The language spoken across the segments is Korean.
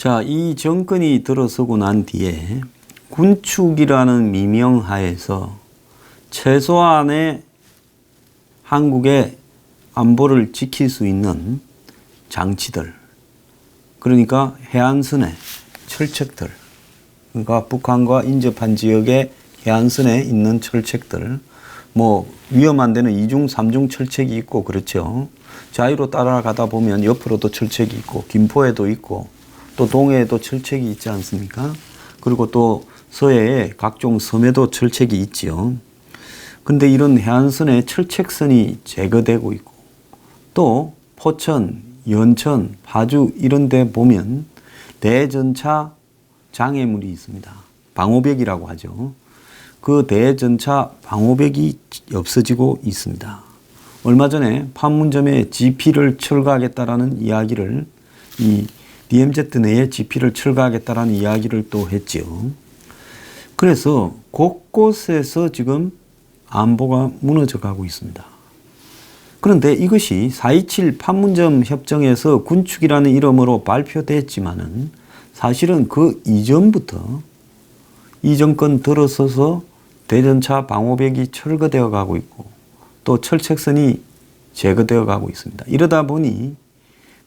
자, 이 정권이 들어서고 난 뒤에 군축이라는 미명하에서 최소한의 한국의 안보를 지킬 수 있는 장치들, 그러니까 해안선의 철책들, 그러니까 북한과 인접한 지역의 해안선에 있는 철책들, 뭐 위험한 데는 2중, 3중 철책이 있고 그렇죠. 자유로 따라가다 보면 옆으로도 철책이 있고 김포에도 있고 또 동해에도 철책이 있지 않습니까? 그리고 또 서해에 각종 섬에도 철책이 있지요. 근데 이런 해안선에 철책선이 제거되고 있고 또 포천, 연천, 파주 이런 데 보면 대전차 장애물이 있습니다. 방호벽이라고 하죠. 그 대전차 방호벽이 없어지고 있습니다. 얼마 전에 판문점에 GP를 철거하겠다라는 이야기를 이 DMZ 내에 GP를 철거하겠다라는 이야기를 또 했지요. 그래서 곳곳에서 지금 안보가 무너져 가고 있습니다. 그런데 이것이 4.27 판문점 협정에서 군축이라는 이름으로 발표됐지만은 사실은 그 이전부터 이 정권 들어서서 대전차 방호벽이 철거되어 가고 있고 또 철책선이 제거되어 가고 있습니다. 이러다 보니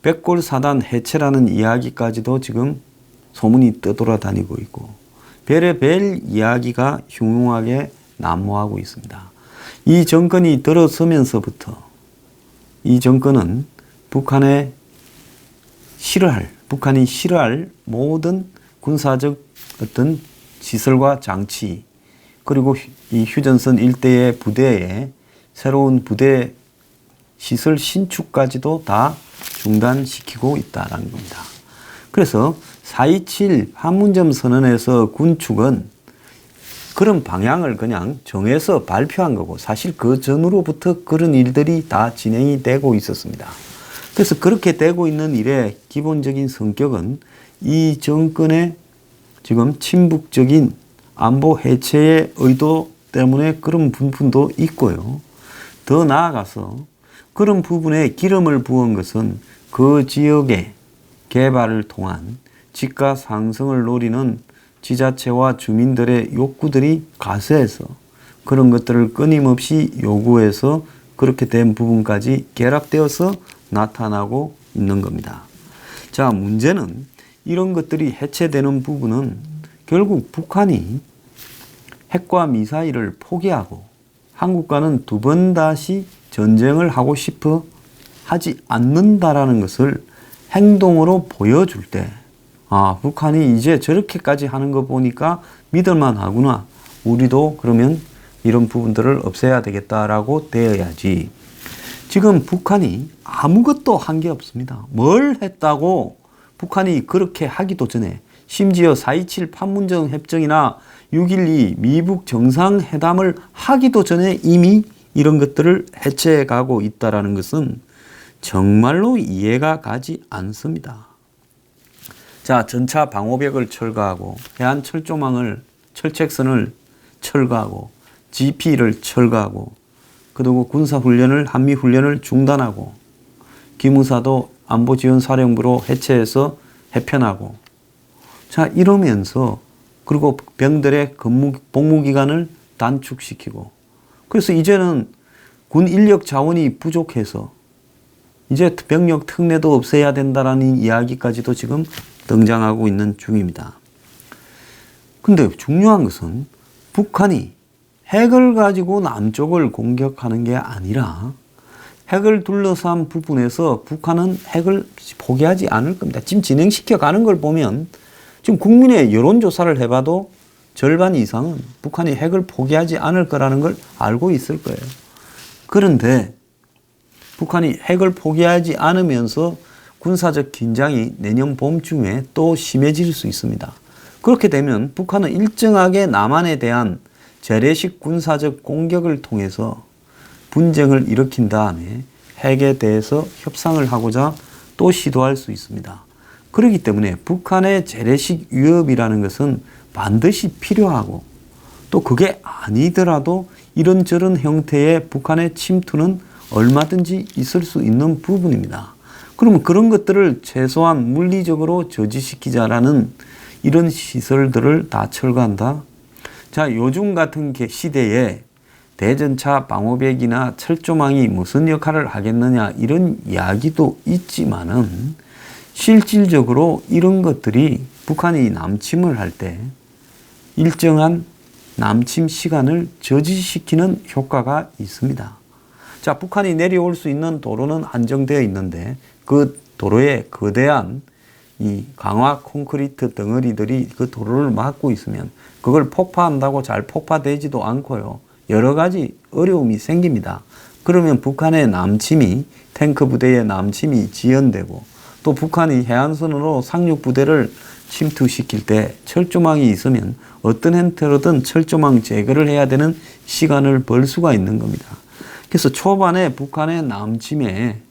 백골사단 해체라는 이야기까지도 지금 소문이 떠돌아다니고 있고 별의별 이야기가 흉흉하게 난무하고 있습니다. 이 정권이 들어서면서부터 이 정권은 북한이 싫어할 모든 군사적 어떤 시설과 장치, 그리고 이 휴전선 일대의 부대에 새로운 부대 시설 신축까지도 다 중단시키고 있다는 겁니다. 그래서 4.27 판문점 선언에서 군축은 그런 방향을 그냥 정해서 발표한 거고 사실 그 전으로부터 그런 일들이 다 진행이 되고 있었습니다. 그래서 그렇게 되고 있는 일의 기본적인 성격은 이 정권의 지금 친북적인 안보 해체의 의도 때문에 그런 부분도 있고요. 더 나아가서 그런 부분에 기름을 부은 것은 그 지역의 개발을 통한 집가 상승을 노리는 지자체와 주민들의 욕구들이 가세해서 그런 것들을 끊임없이 요구해서 그렇게 된 부분까지 결합되어서 나타나고 있는 겁니다. 자, 문제는 이런 것들이 해체되는 부분은 결국 북한이 핵과 미사일을 포기하고 한국과는 두 번 다시 전쟁을 하고 싶어 하지 않는다라는 것을 행동으로 보여줄 때, 아, 북한이 이제 저렇게까지 하는 거 보니까 믿을만 하구나. 우리도 그러면 이런 부분들을 없애야 되겠다라고 되어야지. 지금 북한이 아무것도 한 게 없습니다. 뭘 했다고 북한이 그렇게 하기도 전에 심지어 4.27 판문점 협정이나 6.12 미북 정상회담을 하기도 전에 이미 이런 것들을 해체해 가고 있다는 것은 정말로 이해가 가지 않습니다. 자, 전차 방호벽을 철거하고 해안 철조망을 철책선을 철거하고 GP를 철거하고 그리고 군사훈련을 한미훈련을 중단하고 기무사도 안보지원사령부로 해체해서 해편하고 자 이러면서 그리고 병들의 복무기간을 단축시키고 그래서 이제는 군 인력 자원이 부족해서 이제 병력 특례도 없애야 된다라는 이야기까지도 지금 등장하고 있는 중입니다. 근데 중요한 것은 북한이 핵을 가지고 남쪽을 공격하는 게 아니라 핵을 둘러싼 부분에서 북한은 핵을 포기하지 않을 겁니다. 지금 진행시켜 가는 걸 보면 지금 국민의 여론조사를 해봐도 절반 이상은 북한이 핵을 포기하지 않을 거라는 걸 알고 있을 거예요. 그런데 북한이 핵을 포기하지 않으면서 군사적 긴장이 내년 봄쯤에 또 심해질 수 있습니다. 그렇게 되면 북한은 일정하게 남한에 대한 재래식 군사적 공격을 통해서 분쟁을 일으킨 다음에 핵에 대해서 협상을 하고자 또 시도할 수 있습니다. 그렇기 때문에 북한의 재래식 위협이라는 것은 반드시 필요하고 또 그게 아니더라도 이런저런 형태의 북한의 침투는 얼마든지 있을 수 있는 부분입니다. 그러면 그런 것들을 최소한 물리적으로 저지시키자라는 이런 시설들을 다 철거한다. 자, 요즘 같은 시대에 대전차 방호벽이나 철조망이 무슨 역할을 하겠느냐 이런 이야기도 있지만은 실질적으로 이런 것들이 북한이 남침을 할 때 일정한 남침 시간을 저지시키는 효과가 있습니다. 자, 북한이 내려올 수 있는 도로는 안정되어 있는데 그 도로에 거대한 이 강화 콘크리트 덩어리들이 그 도로를 막고 있으면 그걸 폭파한다고 잘 폭파되지도 않고요. 여러 가지 어려움이 생깁니다. 그러면 북한의 남침이 탱크 부대의 남침이 지연되고 또 북한이 해안선으로 상륙 부대를 침투시킬 때 철조망이 있으면 어떤 형태로든 철조망 제거를 해야 되는 시간을 벌 수가 있는 겁니다. 그래서 초반에 북한의 남침에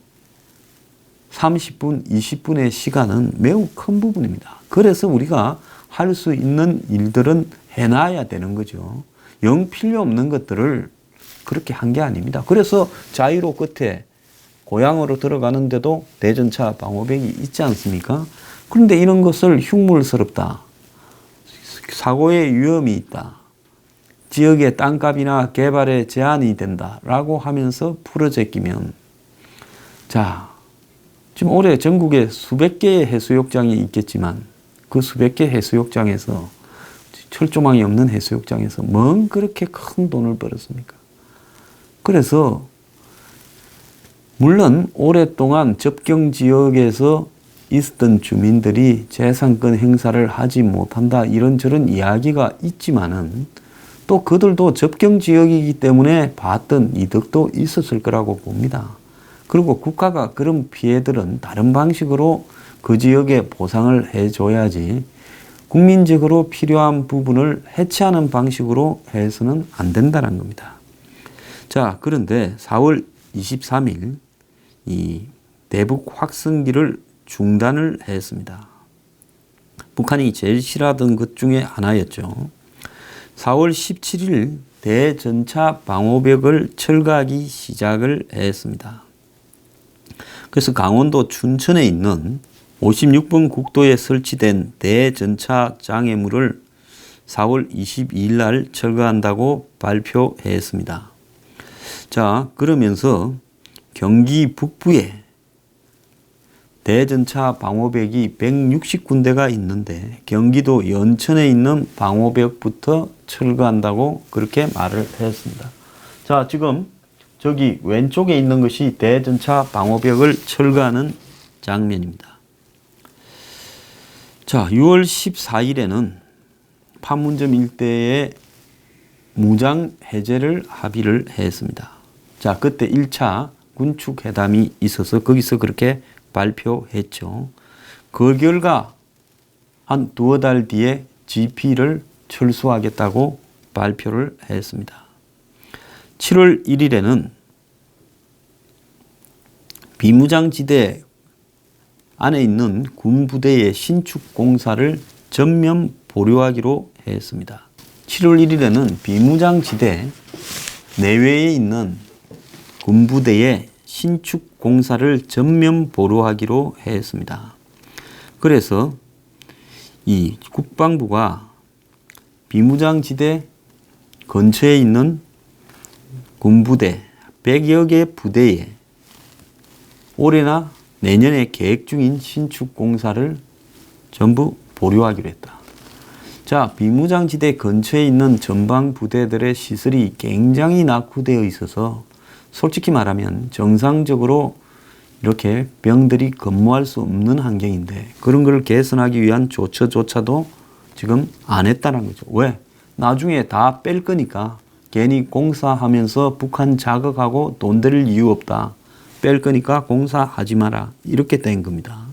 30분, 20분의 시간은 매우 큰 부분입니다. 그래서 우리가 할 수 있는 일들은 해놔야 되는 거죠. 영 필요 없는 것들을 그렇게 한 게 아닙니다. 그래서 자유로 끝에 고향으로 들어가는데도 대전차 방호벽이 있지 않습니까? 그런데 이런 것을 흉물스럽다. 사고의 위험이 있다. 지역의 땅값이나 개발에 제한이 된다. 라고 하면서 풀어제끼면 자, 지금 올해 전국에 수백 개의 해수욕장이 있겠지만 그 수백 개 해수욕장에서 철조망이 없는 해수욕장에서 뭔 그렇게 큰 돈을 벌었습니까? 그래서 물론 오랫동안 접경 지역에서 있었던 주민들이 재산권 행사를 하지 못한다 이런저런 이야기가 있지만은 또 그들도 접경 지역이기 때문에 봤던 이득도 있었을 거라고 봅니다. 그리고 국가가 그런 피해들은 다른 방식으로 그 지역에 보상을 해줘야지 국민적으로 필요한 부분을 해체하는 방식으로 해서는 안 된다는 겁니다. 자, 그런데 4월 23일 이 대북 확성기를 중단을 했습니다. 북한이 제일 싫어하던 것 중에 하나였죠. 4월 17일 대전차 방호벽을 철거하기 시작을 했습니다. 그래서 강원도 춘천에 있는 56번 국도에 설치된 대전차 장애물을 4월 22일 날 철거한다고 발표했습니다. 자, 그러면서 경기 북부에 대전차 방호벽이 160군데가 있는데 경기도 연천에 있는 방호벽부터 철거한다고 그렇게 말을 했습니다. 자, 지금 저기 왼쪽에 있는 것이 대전차 방호벽을 철거하는 장면입니다. 자, 6월 14일에는 판문점 일대에 무장 해제를 합의를 했습니다. 자, 그때 1차 군축 회담이 있어서 거기서 그렇게 발표했죠. 그 결과 한 두어 달 뒤에 GP를 철수하겠다고 발표를 했습니다. 7월 1일에는 비무장지대 안에 있는 군부대의 신축 공사를 전면 보류하기로 했습니다. 7월 1일에는 비무장지대 내외에 있는 군부대의 신축 공사를 전면 보류하기로 했습니다. 그래서 이 국방부가 비무장지대 근처에 있는 군부대 100여 개 부대에 올해나 내년에 계획 중인 신축 공사를 전부 보류하기로 했다. 자, 비무장지대 근처에 있는 전방 부대들의 시설이 굉장히 낙후되어 있어서 솔직히 말하면 정상적으로 이렇게 병들이 근무할 수 없는 환경인데 그런 걸 개선하기 위한 조처조차도 지금 안 했다는 거죠. 왜? 나중에 다 뺄 거니까 괜히 공사하면서 북한 자극하고 돈 들일 이유 없다. 뺄 거니까 공사하지 마라. 이렇게 된 겁니다.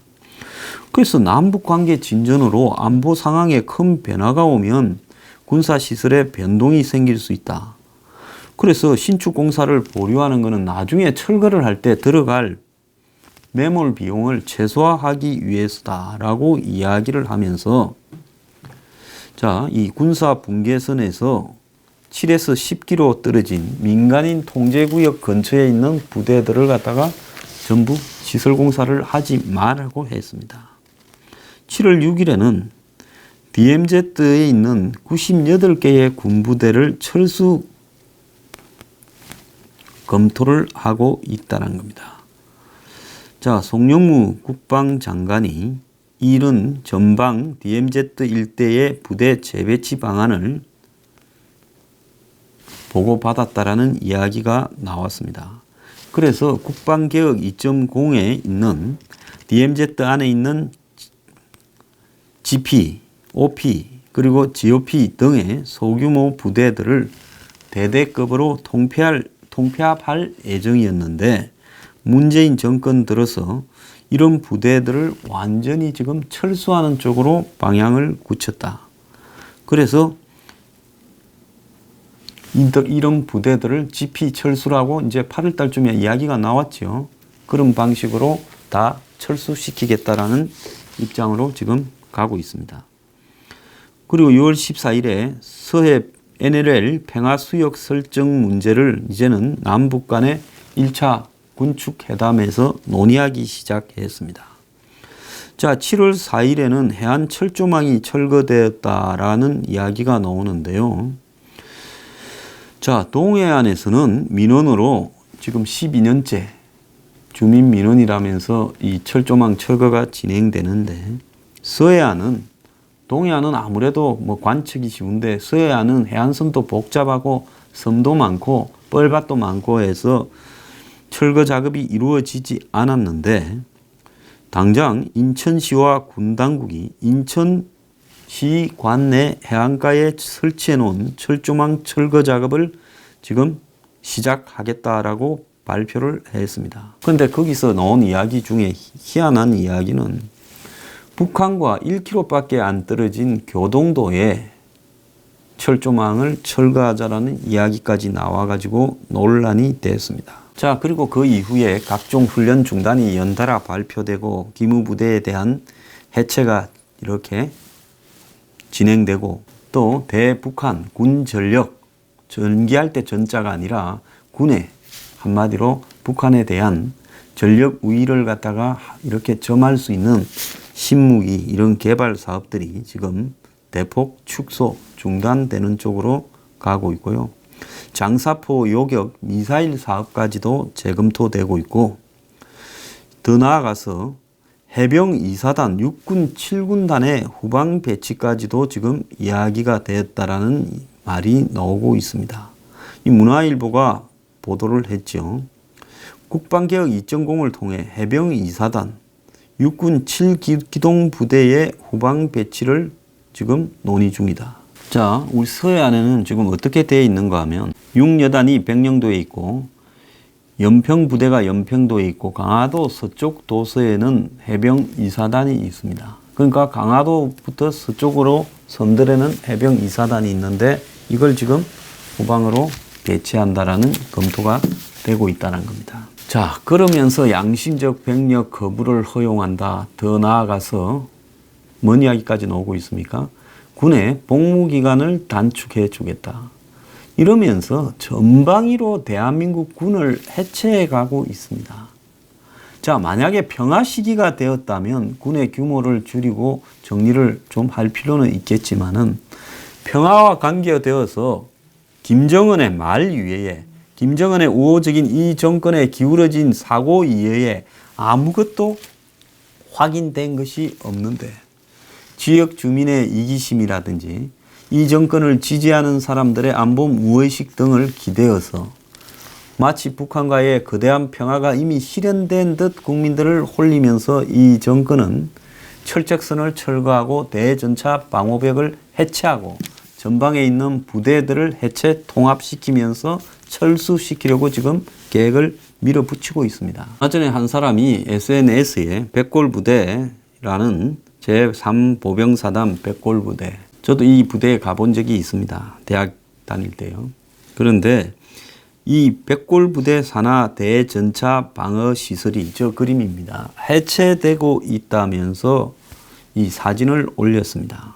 그래서 남북관계 진전으로 안보 상황에 큰 변화가 오면 군사시설에 변동이 생길 수 있다. 그래서 신축 공사를 보류하는 것은 나중에 철거를 할 때 들어갈 매몰 비용을 최소화하기 위해서다라고 이야기를 하면서 자, 이 군사 분계선에서 7에서 10km 떨어진 민간인 통제구역 근처에 있는 부대들을 갖다가 전부 시설공사를 하지 말라고 했습니다. 7월 6일에는 DMZ에 있는 98개의 군부대를 철수 검토를 하고 있다는 겁니다. 자, 송영무 국방장관이 이른 전방 DMZ 일대의 부대 재배치 방안을 보고받았다라는 이야기가 나왔습니다. 그래서 국방개혁 2.0에 있는 DMZ 안에 있는 GP, OP, 그리고 GOP 등의 소규모 부대들을 대대급으로 통폐합할 예정이었는데 문재인 정권 들어서 이런 부대들을 완전히 지금 철수하는 쪽으로 방향을 굳혔다. 그래서 이런 부대들을 GP 철수라고 이제 8월 달쯤에 이야기가 나왔죠. 그런 방식으로 다 철수시키겠다라는 입장으로 지금 가고 있습니다. 그리고 6월 14일에 서해 NLL 평화 수역 설정 문제를 이제는 남북 간의 1차 군축 회담에서 논의하기 시작했습니다. 자, 7월 4일에는 해안 철조망이 철거되었다라는 이야기가 나오는데요. 자, 동해안에서는 민원으로 지금 12년째 주민 민원이라면서 이 철조망 철거가 진행되는데 서해안은 동해안은 아무래도 뭐 관측이 쉬운데 서해안은 해안선도 복잡하고 섬도 많고 뻘밭도 많고 해서 철거 작업이 이루어지지 않았는데 당장 인천시와 군당국이 인천시 관내 해안가에 설치해 놓은 철조망 철거 작업을 지금 시작하겠다라고 발표를 했습니다. 그런데 거기서 나온 이야기 중에 희한한 이야기는 북한과 1km밖에 안 떨어진 교동도에 철조망을 철거하자라는 이야기까지 나와가지고 논란이 됐습니다. 자, 그리고 그 이후에 각종 훈련 중단이 연달아 발표되고 기무부대에 대한 해체가 이렇게 진행되고 또 대북한 군 전력, 전기할 때 전자가 아니라 군의 한마디로 북한에 대한 전력 우위를 갖다가 이렇게 점할 수 있는 신무기 이런 개발 사업들이 지금 대폭 축소, 중단되는 쪽으로 가고 있고요. 장사포 요격 미사일 사업까지도 재검토되고 있고 더 나아가서 해병 2사단, 육군 7군단의 후방 배치까지도 지금 이야기가 되었다라는 말이 나오고 있습니다. 이 문화일보가 보도를 했죠. 국방개혁 2.0을 통해 해병 2사단, 육군 7기동 부대의 후방 배치를 지금 논의 중이다. 자, 우리 서해안에는 지금 어떻게 되어 있는가 하면 육여단이 백령도에 있고 연평부대가 연평도에 있고 강화도 서쪽 도서에는 해병 2사단이 있습니다. 그러니까 강화도부터 서쪽으로 섬들에는 해병 2사단이 있는데 이걸 지금 후방으로 배치한다라는 검토가 되고 있다는 겁니다. 자, 그러면서 양심적 병력 거부를 허용한다. 더 나아가서 뭔 이야기까지 나오고 있습니까? 군의 복무기간을 단축해 주겠다. 이러면서 전방위로 대한민국 군을 해체해 가고 있습니다. 자, 만약에 평화 시기가 되었다면 군의 규모를 줄이고 정리를 좀 할 필요는 있겠지만은 평화와 관계되어서 김정은의 말 이외에 김정은의 우호적인 이 정권에 기울어진 사고 이외에 아무것도 확인된 것이 없는데 지역 주민의 이기심이라든지 이 정권을 지지하는 사람들의 안보 무의식 등을 기대어서 마치 북한과의 거대한 평화가 이미 실현된 듯 국민들을 홀리면서 이 정권은 철책선을 철거하고 대전차 방호벽을 해체하고 전방에 있는 부대들을 해체 통합시키면서 철수시키려고 지금 계획을 밀어붙이고 있습니다. 전에 한 사람이 SNS에 백골부대라는 제3보병사단 백골부대, 저도 이 부대에 가본 적이 있습니다. 대학 다닐 때요. 그런데 이 백골부대 산하 대전차 방어시설이 저 그림입니다. 해체되고 있다면서 이 사진을 올렸습니다.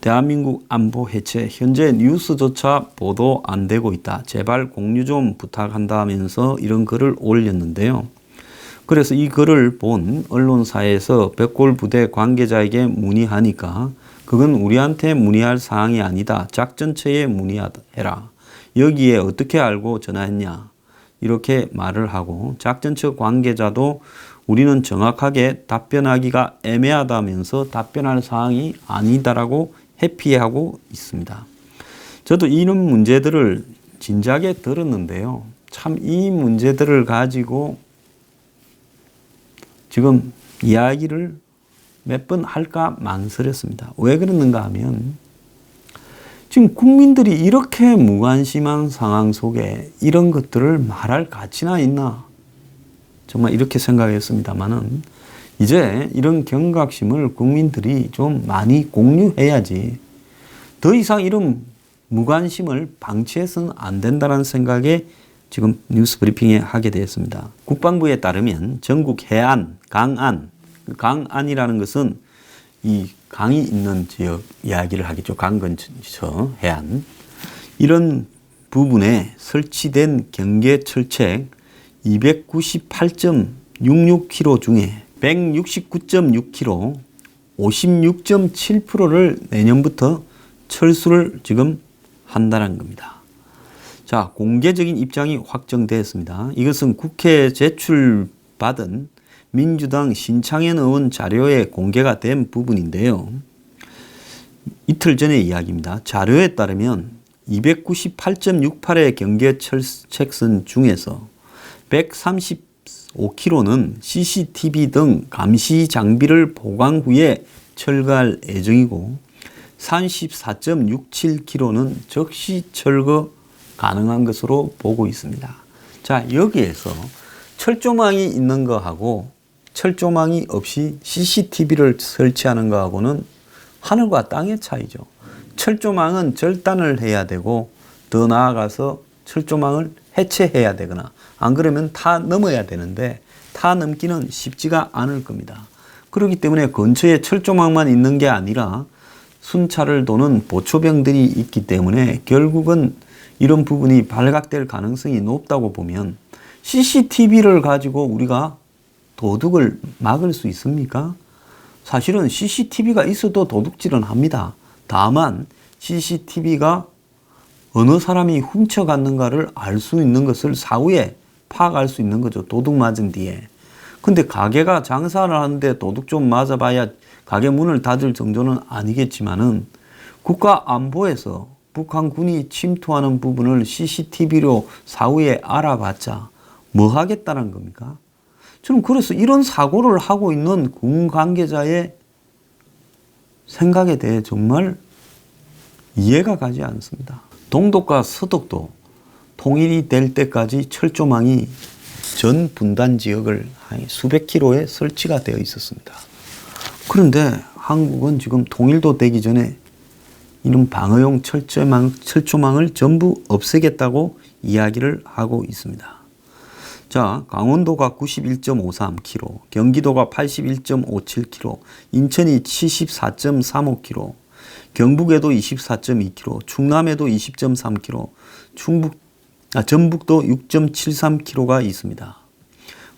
대한민국 안보 해체, 현재 뉴스조차 보도 안 되고 있다. 제발 공유 좀 부탁한다면서 이런 글을 올렸는데요. 그래서 이 글을 본 언론사에서 백골 부대 관계자에게 문의하니까 그건 우리한테 문의할 사항이 아니다. 작전처에 문의해라. 여기에 어떻게 알고 전화했냐. 이렇게 말을 하고 작전처 관계자도 우리는 정확하게 답변하기가 애매하다면서 답변할 사항이 아니다라고 회피하고 있습니다. 저도 이런 문제들을 진작에 들었는데요. 참 이 문제들을 가지고 지금 이야기를 몇 번 할까 망설였습니다. 왜 그러는가 하면 지금 국민들이 이렇게 무관심한 상황 속에 이런 것들을 말할 가치나 있나? 정말 이렇게 생각했습니다만은 이제 이런 경각심을 국민들이 좀 많이 공유해야지 더 이상 이런 무관심을 방치해서는 안 된다는 생각에 지금 뉴스 브리핑에 하게 되었습니다. 국방부에 따르면 전국 해안, 강안, 강안이라는 것은 이 강이 있는 지역 이야기를 하겠죠. 강 근처 해안. 이런 부분에 설치된 경계 철책 298.66km 중에 169.6km, 56.7%를 내년부터 철수를 지금 한다는 겁니다. 자, 공개적인 입장이 확정되었습니다. 이것은 국회에 제출받은 민주당 신창현 의원 자료에 공개가 된 부분인데요. 이틀 전의 이야기입니다. 자료에 따르면 298.68의 경계 철책선 중에서 135km는 CCTV 등 감시 장비를 보강 후에 철거할 예정이고 34.67km는 즉시 철거 가능한 것으로 보고 있습니다. 자, 여기에서 철조망이 있는 거하고 철조망이 없이 CCTV를 설치하는 거하고는 하늘과 땅의 차이죠. 철조망은 절단을 해야 되고 더 나아가서 철조망을 해체해야 되거나 안 그러면 타 넘어야 되는데 타 넘기는 쉽지가 않을 겁니다. 그렇기 때문에 근처에 철조망만 있는 게 아니라 순찰을 도는 보초병들이 있기 때문에 결국은 이런 부분이 발각될 가능성이 높다고 보면 CCTV를 가지고 우리가 도둑을 막을 수 있습니까? 사실은 CCTV가 있어도 도둑질은 합니다. 다만 CCTV가 어느 사람이 훔쳐갔는가를 알 수 있는 것을 사후에 파악할 수 있는 거죠. 도둑 맞은 뒤에. 근데 가게가 장사를 하는데 도둑 좀 맞아봐야 가게 문을 닫을 정도는 아니겠지만은 국가 안보에서 북한군이 침투하는 부분을 CCTV로 사후에 알아봤자 뭐 하겠다는 겁니까? 저는 그래서 이런 사고를 하고 있는 군 관계자의 생각에 대해 정말 이해가 가지 않습니다. 동독과 서독도 통일이 될 때까지 철조망이 전 분단 지역을 수백 킬로에 설치가 되어 있었습니다. 그런데 한국은 지금 통일도 되기 전에 이런 방어용 철조망을 전부 없애겠다고 이야기를 하고 있습니다. 자, 강원도가 91.53km, 경기도가 81.57km, 인천이 74.35km, 경북에도 24.2km, 충남에도 20.3km, 전북도 6.73km가 있습니다.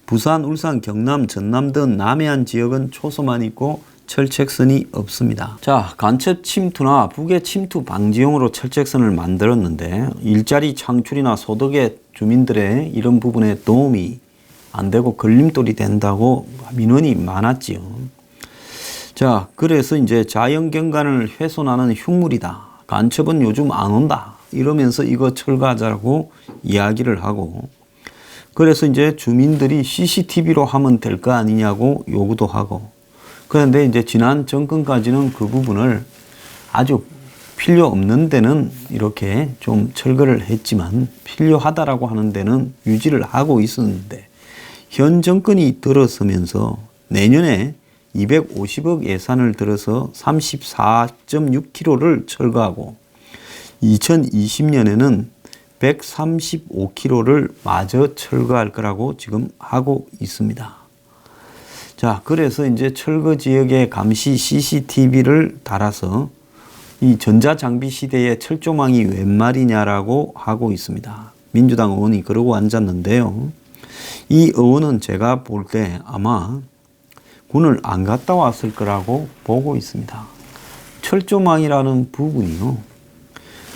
부산, 울산, 경남, 전남 등 남해안 지역은 초소만 있고 철책선이 없습니다. 자, 간첩 침투나 북의 침투 방지용으로 철책선을 만들었는데 일자리 창출이나 소득의 주민들의 이런 부분에 도움이 안 되고 걸림돌이 된다고 민원이 많았지요. 자, 그래서 이제 자연경관을 훼손하는 흉물이다. 간첩은 요즘 안 온다. 이러면서 이거 철거하자고 이야기를 하고 그래서 이제 주민들이 CCTV로 하면 될 거 아니냐고 요구도 하고 그런데 이제 지난 정권까지는 그 부분을 아주 필요 없는 데는 이렇게 좀 철거를 했지만 필요하다라고 하는 데는 유지를 하고 있었는데 현 정권이 들어서면서 내년에 250억 예산을 들어서 34.6km를 철거하고 2020년에는 135km를 마저 철거할 거라고 지금 하고 있습니다. 자, 그래서 이제 철거 지역에 감시 CCTV를 달아서 이 전자장비 시대에 철조망이 웬 말이냐라고 하고 있습니다. 민주당 의원이 그러고 앉았는데요. 이 의원은 제가 볼 때 아마 군을 안 갔다 왔을 거라고 보고 있습니다. 철조망이라는 부분이요.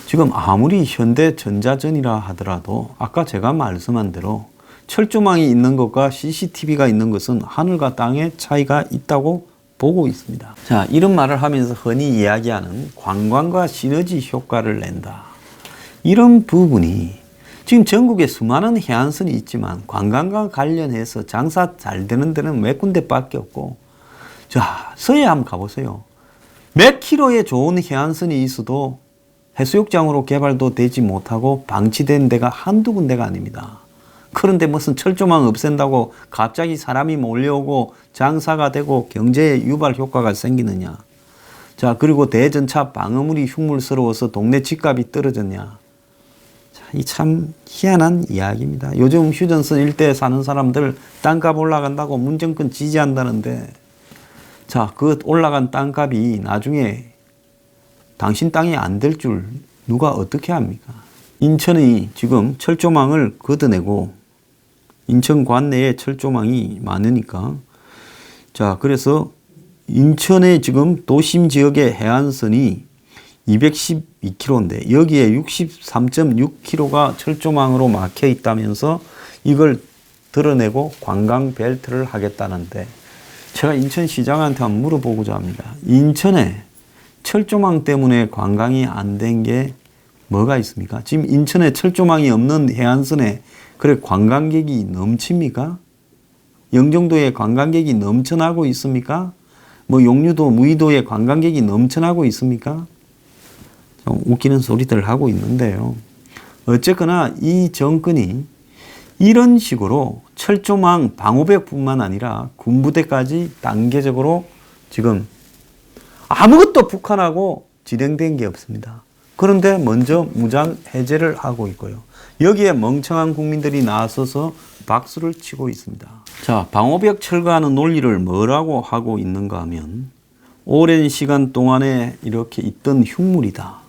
지금 아무리 현대전자전이라 하더라도 아까 제가 말씀한 대로 철조망이 있는 것과 CCTV가 있는 것은 하늘과 땅의 차이가 있다고 보고 있습니다. 자, 이런 말을 하면서 흔히 이야기하는 관광과 시너지 효과를 낸다. 이런 부분이 지금 전국에 수많은 해안선이 있지만 관광과 관련해서 장사 잘 되는 데는 몇 군데밖에 없고, 자, 서해 한번 가보세요. 몇 킬로의 좋은 해안선이 있어도 해수욕장으로 개발도 되지 못하고 방치된 데가 한두 군데가 아닙니다. 그런데 무슨 철조망 없앤다고 갑자기 사람이 몰려오고 장사가 되고 경제에 유발 효과가 생기느냐. 자, 그리고 대전차 방어물이 흉물스러워서 동네 집값이 떨어졌냐. 자, 이 참 희한한 이야기입니다. 요즘 휴전선 일대에 사는 사람들 땅값 올라간다고 문정권 지지한다는데, 자, 그 올라간 땅값이 나중에 당신 땅이 안 될 줄 누가 어떻게 합니까? 인천이 지금 철조망을 걷어내고 인천 관내에 철조망이 많으니까, 자, 그래서 인천의 지금 도심 지역의 해안선이 212km인데 여기에 63.6km가 철조망으로 막혀 있다면서 이걸 드러내고 관광 벨트를 하겠다는데, 제가 인천시장한테 한번 물어보고자 합니다. 인천에 철조망 때문에 관광이 안 된 게 뭐가 있습니까? 지금 인천에 철조망이 없는 해안선에 그래 관광객이 넘칩니까? 영종도에 관광객이 넘쳐나고 있습니까? 뭐 용류도, 무의도에 관광객이 넘쳐나고 있습니까? 좀 웃기는 소리들 하고 있는데요. 어쨌거나 이 정권이 이런 식으로 철조망 방호벽뿐만 아니라 군부대까지 단계적으로 지금 아무것도 북한하고 진행된 게 없습니다. 그런데 먼저 무장 해제를 하고 있고요. 여기에 멍청한 국민들이 나서서 박수를 치고 있습니다. 자, 방호벽 철거하는 논리를 뭐라고 하고 있는가 하면 오랜 시간 동안에 이렇게 있던 흉물이다.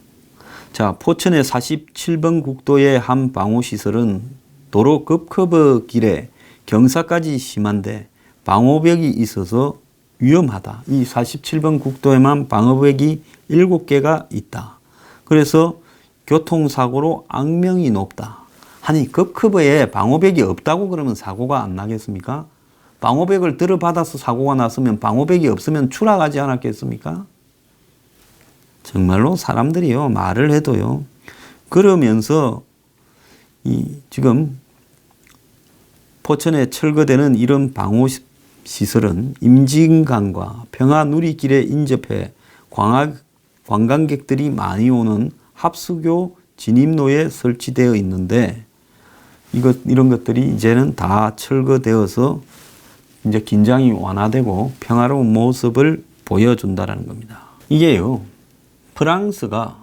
자, 포천의 47번 국도의 한 방호시설은 도로 급커버 길에 경사까지 심한데 방호벽이 있어서 위험하다. 이 47번 국도에만 방호벽이 7개가 있다. 그래서 교통사고로 악명이 높다. 아니, 급커버에 방호벽이 없다고 그러면 사고가 안 나겠습니까? 방호벽을 들어받아서 사고가 났으면 방호벽이 없으면 추락하지 않았겠습니까? 정말로 사람들이요, 말을 해도요. 그러면서 지금 포천에 철거되는 이런 방호시설은 임진강과 평화누리길에 인접해 관광객들이 많이 오는 합수교 진입로에 설치되어 있는데 이런 것들이 이제는 다 철거되어서 이제 긴장이 완화되고 평화로운 모습을 보여준다는 겁니다. 이게요, 프랑스가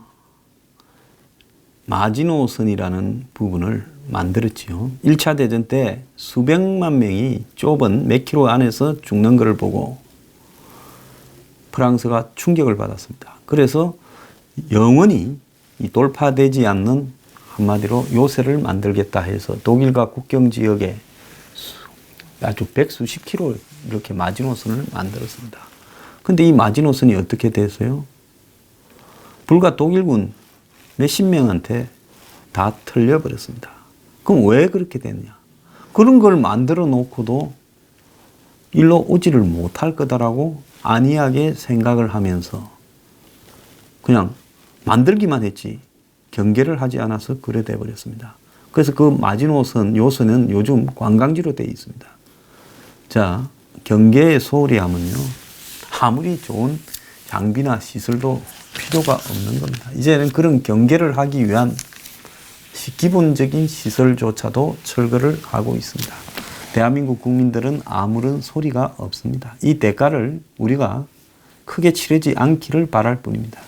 마지노선이라는 부분을 만들었지요. 1차 대전 때 수백만 명이 좁은 몇 킬로 안에서 죽는 것을 보고 프랑스가 충격을 받았습니다. 그래서 영원히 돌파되지 않는 한마디로 요새를 만들겠다 해서 독일과 국경 지역에 아주 백수십 킬로 이렇게 마지노선을 만들었습니다. 근데 이 마지노선이 어떻게 됐어요? 불과 독일군 몇십 명한테 다 털려버렸습니다. 그럼 왜 그렇게 됐냐? 그런 걸 만들어 놓고도 일로 오지를 못할 거다라고 안이하게 생각을 하면서 그냥 만들기만 했지 경계를 하지 않아서 그래 돼 버렸습니다. 그래서 그 마지노선 요선은 요즘 관광지로 되어 있습니다. 자, 경계에 소홀히 하면요, 아무리 좋은 장비나 시설도 필요가 없는 겁니다. 이제는 그런 경계를 하기 위한 기본적인 시설조차도 철거를 하고 있습니다. 대한민국 국민들은 아무런 소리가 없습니다. 이 대가를 우리가 크게 치르지 않기를 바랄 뿐입니다.